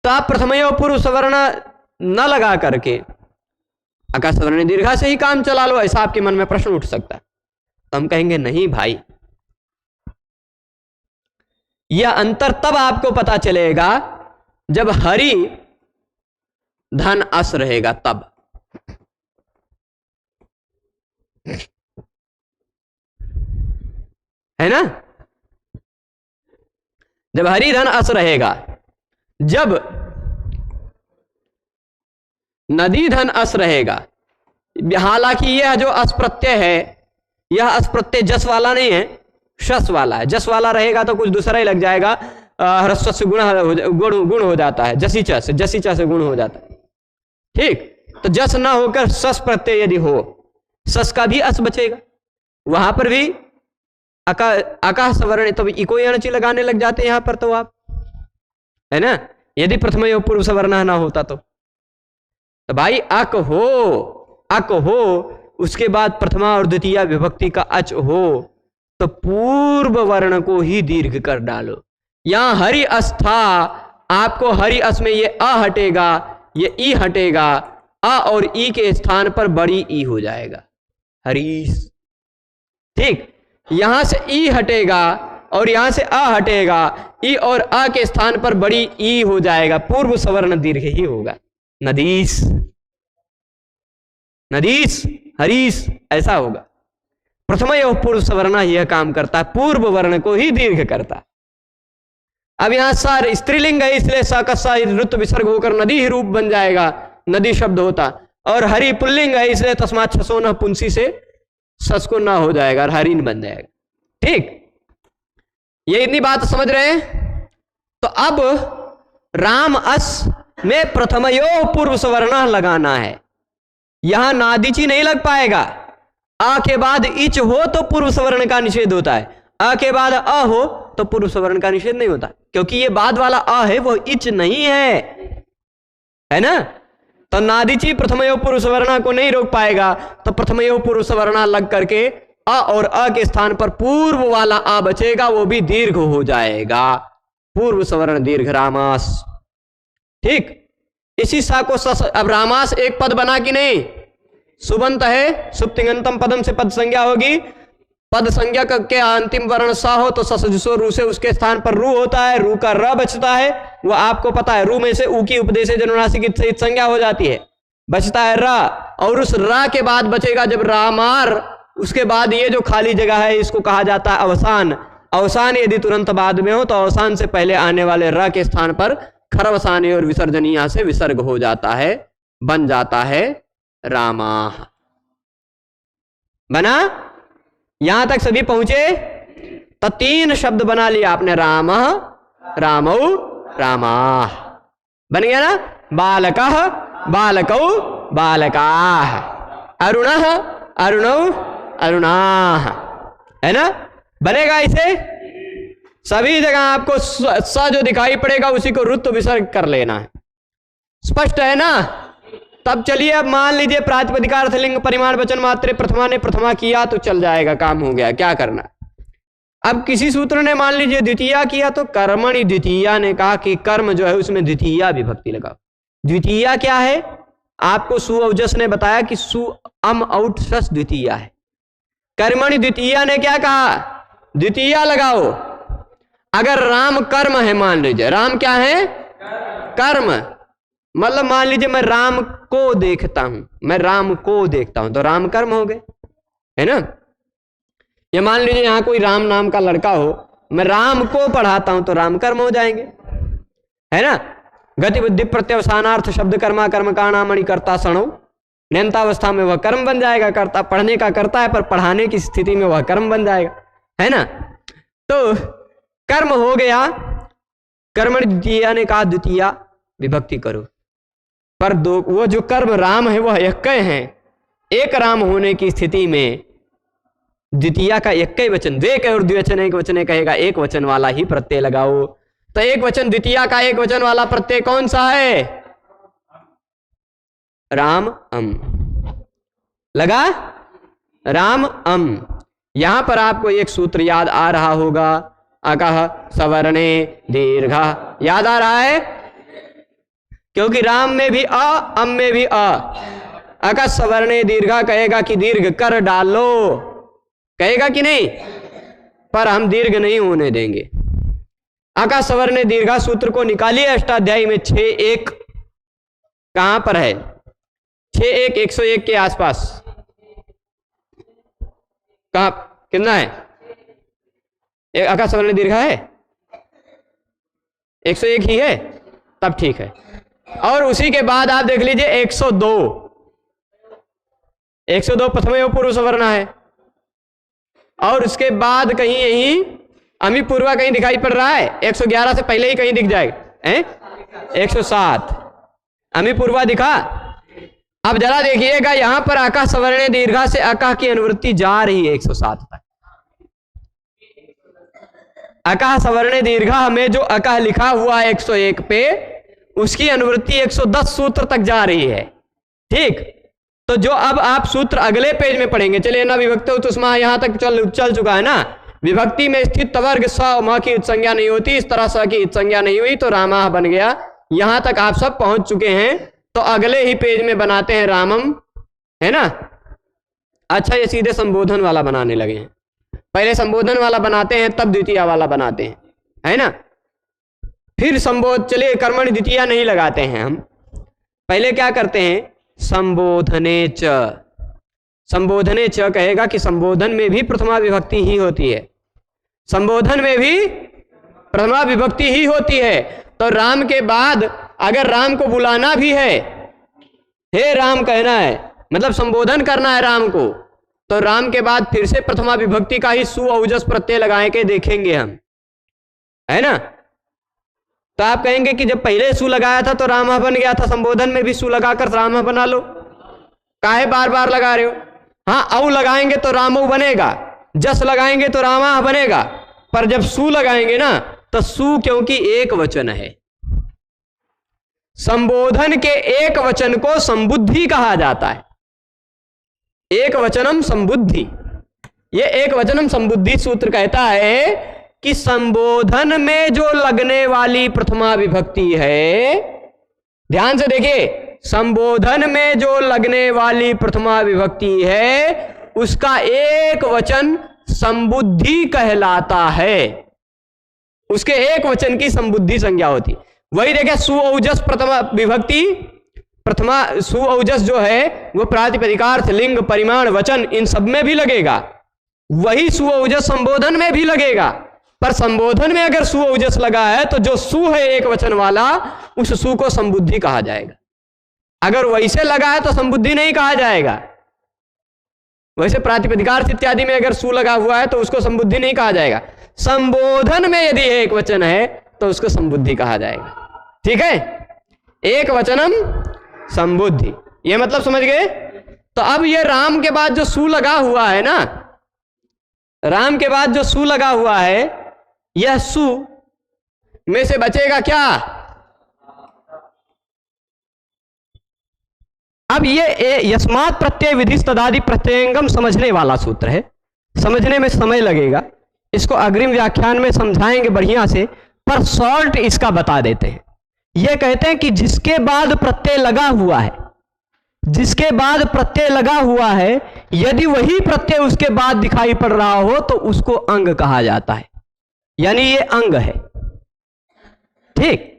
तो आप प्रथमयोः पूर्व सवर्ण न लगा करके अका सवर्ण दीर्घा से ही काम चला लो, ऐसा आपके मन में प्रश्न उठ सकता है। तो हम कहेंगे नहीं भाई, यह अंतर तब आपको पता चलेगा जब हरि धन अस रहेगा तब। है ना, जब हरि धन अस रहेगा, जब नदी धन अस रहेगा। हालांकि यह जो अस प्रत्यय है यह अस प्रत्यय जस वाला नहीं है, शस वाला है। जस वाला रहेगा तो कुछ दूसरा ही लग जाएगा, ह्रस्व से गुण हो जाता है, जसीचा से गुण हो जाता है। ठीक, तो जस ना होकर सस प्रत्यय यदि हो, सस का भी अस बचेगा, वहां पर भी आकाश सवर्ण, तो इको अणची लगाने लग जाते हैं यहां पर तो आप, है ना। यदि प्रथम पूर्व सवर्ण ना होता तो भाई अक हो, उसके बाद प्रथमा और द्वितीय विभक्ति का अच हो तो पूर्व वर्ण को ही दीर्घ कर डालो। यहां हरि अस था, आपको हरि अस में ये अ हटेगा, ये ई हटेगा, अ और ई के स्थान पर बड़ी ई हो जाएगा, हरीस। ठीक, यहां से ई हटेगा और यहां से अ हटेगा, ई और अ के स्थान पर बड़ी ई हो जाएगा, पूर्व सवर्ण दीर्घ ही होगा, नदीस, नदीस, हरीस, ऐसा होगा। प्रथम पूर्व सवर्ण यह काम करता है, पूर्व वर्ण को ही दीर्घ करता है। अब यहां सर स्त्रीलिंग है इसलिए स का स ऋतु विसर्ग होकर नदी ही रूप बन जाएगा, नदी शब्द होता, और हरि पुल्लिंग है इसलिए तस्मात् छसो न पुंसी से सस को ना हो जाएगा और हरिन बन जाएगा। ठीक, ये इतनी बात समझ रहे हैं? तो अब राम अस में प्रथमयो पूर्व सवर्ण लगाना है। यहां नादिची नहीं लग पाएगा। आ के बाद इच हो तो पूर्व सवर्ण का निषेध होता है, अ के बाद अ हो तो पूर्व सवर्ण का निषेध नहीं होता, क्योंकि ये बाद वाला अ है वो इच नहीं है ना। तो नादिची प्रथमयो पूर्व सवर्ण को नहीं रोक पाएगा, तो प्रथमयो पूर्व सवर्ण लग करके अ और अ के स्थान पर पूर्व वाला अ बचेगा, वो भी दीर्घ हो जाएगा, पूर्व सवर्ण दीर्घ रामास। ठीक, इसी सा को अब रामास एक पद बना कि नहीं? सुबंत है, सुप्तिंगंतम पदम से पद संज्ञा होगी, पद संज्ञा के अंतिम वर्ण सा हो तो ससजुसो रू से उसके स्थान पर रू होता है, रू का र बचता है, वो आपको पता है, रू में से ऊ की उपदेश जनुनासिक सहित संज्ञा हो जाती है, बचता है रा, और उस रा के बाद बचेगा जब रामार, उसके बाद ये जो खाली जगह है इसको कहा जाता है अवसान। अवसान यदि तुरंत बाद में हो तो अवसान से पहले आने वाले र के स्थान पर खरवसानी और विसर्जनीय से विसर्ग हो जाता है, बन जाता है रामा। बना? यहां तक सभी पहुंचे? तो 3 शब्द बना लिया आपने, राम, रामौ, रामा, बन गया ना। बालकः, बालकौ, बालकाः, अरुणः, अरुणौ, अरुणाः, है ना। बनेगा इसे सभी जगह आपको स जो दिखाई पड़ेगा उसी को रुत्व विसर्ग कर लेना है। स्पष्ट है ना। तब चलिए अब मान लीजिए प्रातिपदिका अर्थलिंग परिमाण वचन मात्रे प्रथमा ने प्रथमा किया तो चल जाएगा, काम हो गया। क्या करना? अब किसी सूत्र ने मान लीजिए द्वितीया किया तो कर्मणि द्वितीया ने कहा कि कर्म जो है उसमें द्वितीया विभक्ति लगाओ। द्वितीया क्या है? आपको सुअवजस ने बताया कि सु अम औट सस द्वितीया है। कर्मणि द्वितीया ने क्या कहा? द्वितीया लगाओ। अगर राम कर्म है, मान लीजिए राम क्या है? कर्म, मतलब मान लीजिए मैं राम को देखता हूं, मैं राम को देखता हूं तो राम कर्म हो गए, है ना। ये मान लीजिए यहां कोई राम नाम का लड़का हो, मैं राम को पढ़ाता हूं तो राम कर्म हो जाएंगे, है ना। गति बुद्धि प्रत्यवसानार्थ शब्द कर्मा कर्म का नामणि कर्ता सणो, नैनतावस्था में वह कर्म बन जाएगा। कर्ता पढ़ने का करता है पर पढ़ाने की स्थिति में वह कर्म बन जाएगा, है ना। तो कर्म हो गया। कर्मणि द्वितीया ने कहा द्वितीया विभक्ति करो, पर दो वो जो कर्म राम है वह एक है। एक राम होने की स्थिति में द्वितीया का एक वचन, द्वे और द्विवचन एक वचन कहेगा, एक वचन वाला ही प्रत्यय लगाओ। तो एक वचन द्वितीया का एक वचन वाला प्रत्यय कौन सा है? राम अम। लगा? राम अम। यहां पर आपको एक सूत्र याद आ रहा होगा, अकः सवर्णे दीर्घ, याद आ रहा है? क्योंकि राम में भी अ, अम में भी अ। अकः सवर्णे दीर्घा कहेगा कि दीर्घ कर डालो, कहेगा कि नहीं? पर हम दीर्घ नहीं होने देंगे। अकः सवर्णे दीर्घा सूत्र को निकालिए अष्टाध्यायी में 6-1 कहां पर है? 6-1 101 के आसपास कहां, कितना है? अकः सवर्ण दीर्घा है 101 ही है, तब ठीक है। और उसी के बाद आप देख लीजिए 102 प्रथम पूर्व सवर्ण है, और उसके बाद कहीं यहीं अमी पूर्वा कहीं दिखाई पड़ रहा है, 111 से पहले ही कहीं दिख जाएगा, 107 अमी पूर्वा दिखा। अब जरा देखिएगा यहां पर अकः सवर्ण दीर्घा से अकः की अनुवृत्ति जा रही है 107 तक। अकः सवर्ण दीर्घा में जो अकः लिखा हुआ है 101 पे, उसकी अनुवृत्ति 110 सूत्र तक जा रही है। ठीक, तो जो अब आप सूत्र अगले पेज में पढ़ेंगे, चलिए ना विभक्त तुष्मा यहां तक चल चुका है ना। विभक्ति में स्थित वर्ग स म की संज्ञा नहीं होती, इस तरह स की संज्ञा नहीं हुई तो रामा बन गया। यहां तक आप सब पहुंच चुके हैं, तो अगले ही पेज में बनाते हैं रामम, है ना। अच्छा, ये सीधे संबोधन वाला बनाने लगे हैं। पहले संबोधन वाला बनाते हैं तब द्वितीय वाला बनाते हैं, है ना। फिर संबोध, चलिए कर्मणि द्वितीय नहीं लगाते हैं हम, पहले क्या करते हैं? संबोधने च। संबोधने च कहेगा कि संबोधन में भी प्रथमा विभक्ति ही होती है, संबोधन में भी प्रथमा विभक्ति ही होती है। तो राम के बाद अगर राम को बुलाना भी है, हे राम कहना है, मतलब संबोधन करना है राम को, तो राम के बाद फिर से प्रथमा विभक्ति का ही सु औजस प्रत्यय लगाए के देखेंगे हम, है ना। तो आप कहेंगे कि जब पहले सु लगाया था तो रामः बन गया था, संबोधन में भी सु लगाकर रामः बना लो, काहे बार बार लगा रहे हो? हाँ, औ लगाएंगे तो रामऊ बनेगा, जस लगाएंगे तो रामः बनेगा, पर जब सु लगाएंगे ना तो सु क्योंकि एक वचन है, संबोधन के एक वचन को संबुद्धि कहा जाता है। एक वचनम संबुद्धि, ये एक वचनम संबुद्धि सूत्र कहता है कि संबोधन में जो लगने वाली प्रथमा विभक्ति है, ध्यान से देखिए, संबोधन में जो लगने वाली प्रथमा विभक्ति है उसका एक वचन संबुद्धि कहलाता है, उसके एक वचन की संबुद्धि संज्ञा होती। वही देखिए सुऔजस प्रथमा विभक्ति, प्रथमा सुऔजस जो है वो प्रातिपदिकार्थ, लिंग, परिमाण, वचन इन सब में भी लगेगा, वही सुऔजस संबोधन में भी लगेगा। पर संबोधन में अगर सुऔजस लगा है तो जो सु है एक वचन वाला, उस सु को संबुद्धि कहा जाएगा। अगर वैसे लगा है तो संबुद्धि नहीं कहा जाएगा। वैसे प्रातिपदिकार्थ इत्यादि में अगर सु लगा हुआ है तो उसको संबुद्धि नहीं कहा जाएगा। संबोधन में यदि एक वचन है तो उसको संबुद्धि कहा जाएगा। ठीक है, एक वचनम संबुद्धि, ये मतलब समझ गए? तो अब ये राम के बाद जो सु लगा हुआ है ना, राम के बाद जो सु लगा हुआ है, यह सु में से बचेगा क्या? अब ये यस्मात् प्रत्यय विधि तदादि प्रत्ययंगम समझने वाला सूत्र है, समझने में समय लगेगा, इसको अग्रिम व्याख्यान में समझाएंगे बढ़िया से, पर शॉर्ट इसका बता देते हैं। ये कहते हैं कि जिसके बाद प्रत्यय लगा हुआ है, जिसके बाद प्रत्यय लगा हुआ है, यदि वही प्रत्यय उसके बाद दिखाई पड़ रहा हो तो उसको अंग कहा जाता है, यानी ये अंग है। ठीक,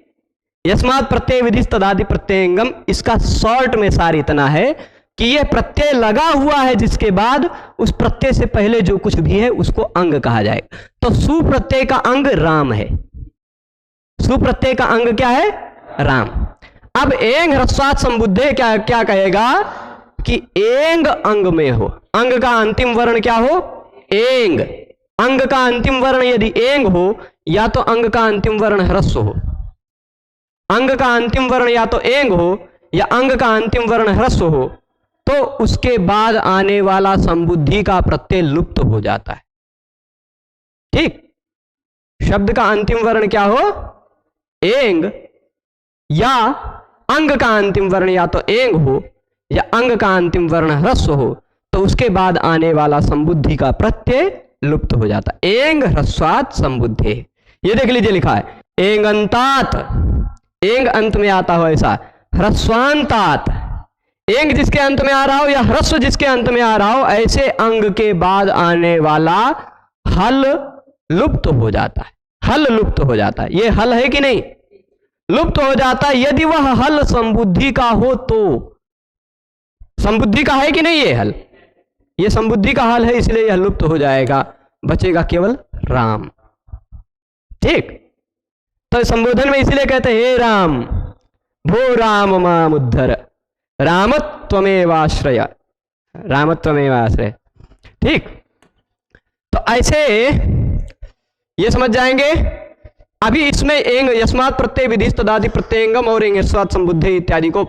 यस्मात् प्रत्यय विधि तदादि प्रत्ययंगम, इसका शॉर्ट में सार इतना है कि यह प्रत्यय लगा हुआ है जिसके बाद उस प्रत्यय से पहले जो कुछ भी है उसको अंग कहा जाएगा। तो सु प्रत्यय का अंग राम है, सु प्रत्यय का अंग क्या है? राम। अब एंग ह्रस्वात् संबुद्धे क्या क्या कहेगा कि एंग अंग में हो, अंग का अंतिम वर्ण क्या हो? एंग। अंग का अंतिम वर्ण यदि एंग हो, या तो अंग का अंतिम वर्ण ह्रस्व हो, अंग का अंतिम वर्ण या तो एंग हो या अंग का अंतिम वर्ण ह्रस्व हो, तो उसके बाद आने वाला संबुद्धि का प्रत्यय लुप्त हो जाता है। ठीक, शब्द का अंतिम वर्ण क्या हो? एंग, या अंग का अंतिम वर्ण या तो एंग हो या अंग का अंतिम वर्ण ह्रस्व हो, तो उसके बाद आने वाला संबुद्धि का प्रत्यय लुप्त हो जाता है। एंग ह्रस्वात् संबुद्धे, ये देख लीजिए लिखा है एंगंतात, एंग अंत में आता हो ऐसा, ह्रस्वांतात, एंग जिसके अंत में आ रहा हो या ह्रस्व जिसके अंत में आ रहा हो, ऐसे अंग के बाद आने वाला हल लुप्त हो जाता है, हल लुप्त हो जाता है। ये हल है कि नहीं? लुप्त हो जाता है। यदि वह हल संबुद्धि का हो तो, संबुद्धि का है कि नहीं ये हल? ये संबुद्धि का हल है, इसलिए यह लुप्त हो जाएगा, बचेगा केवल राम। ठीक, तो संबोधन में इसलिए कहते हैं हे राम भो राम माम उद्धर, रामत्वमेवाश्रय, रामत्वमेवाश्रय। ठीक, तो ऐसे ये समझ जाएंगे। अभी इसमें एंग यस्मात् प्रत्यय विधि तदादि प्रत्ययंगम और एंग ह्रस्वात् संबुद्धे इत्यादि को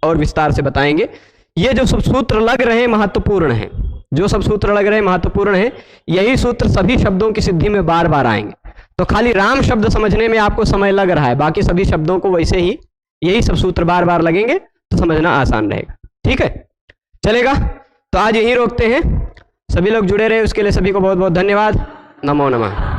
और विस्तार से बताएंगे। ये जो सब सूत्र लग रहे हैं महत्वपूर्ण हैं, जो सब सूत्र लग रहे हैं महत्वपूर्ण हैं। यही सूत्र सभी शब्दों की सिद्धि में बार बार आएंगे। तो खाली राम शब्द समझने में आपको समय लग रहा है, बाकी सभी शब्दों को वैसे ही यही सब सूत्र बार बार लगेंगे तो समझना आसान रहेगा। ठीक है, चलेगा? तो आज यहीं रोकते हैं। सभी लोग जुड़े रहे उसके लिए सभी को बहुत बहुत धन्यवाद। नमो नमः।